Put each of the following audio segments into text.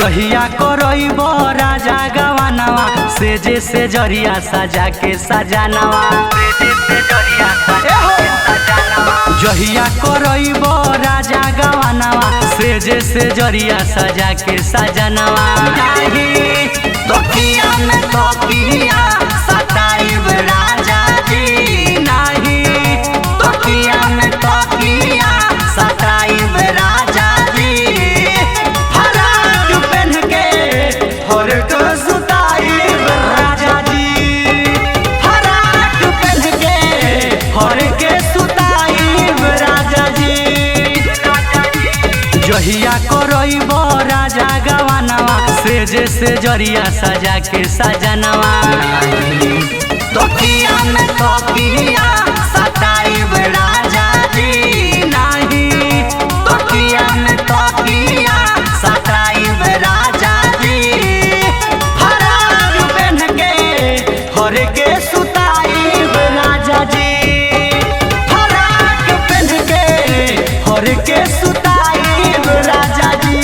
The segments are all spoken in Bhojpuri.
जहिया करइब राजा गवानवा सेजे से जरिया सजा के सजानवा जहिया करइब राजा गवानवा सेजे से जरिया सजा के सजानवा तकिया में तकिया सताइब राजा जी नहीं तकिया में तकिया सताइब राजा जी फराक पहन के फरक सुताइब राजा जी फराक पहन के फरक सुताइब राजा जी जहिया करइब राजा गवानवा सेजे से जरिया सजा के सजनवा तकिया में तकिया सताइब राजा जी नहीं तकिया में तकिया सताइब राजा जी फराक पहन के हर के सुताइब राजा जी फराक पहन के हर के सुताइब राजा जी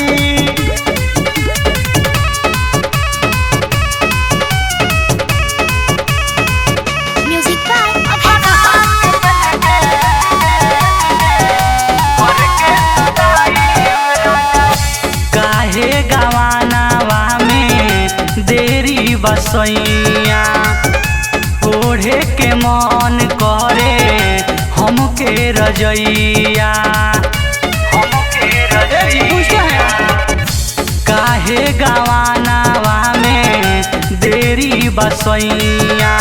गवानवा में देरी बसैया ओढ़े के मन करे हमके रजैया काहे गवानवा में देरी बसैया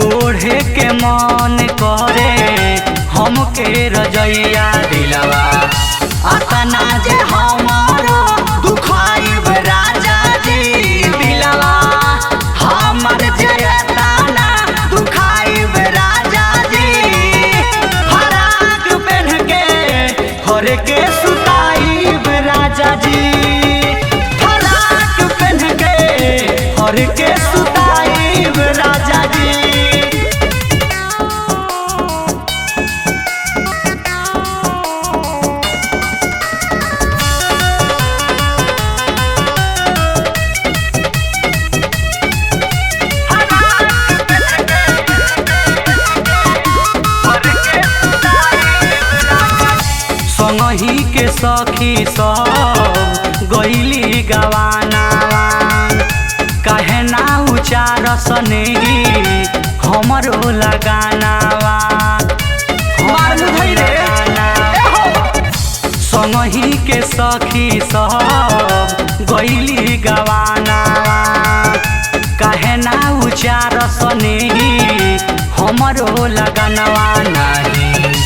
ओढ़े के मन करे हमके रजैया दिलवा अतना जे हमारो दुखाइब राजा जी दिलवा हमर जयताना दुखाइब राजा जी फराक पहन के हर के सुताइब राजा जी फराक पहन के हर के सुताइब राजा जी संगही के सखी सब गईली गवानवा काहे ना उचार सनेही हमरो लगानवा संगही के सखी सब गईली गवानवा काहे ना उचार सनेही हमरो लगानवा नहीं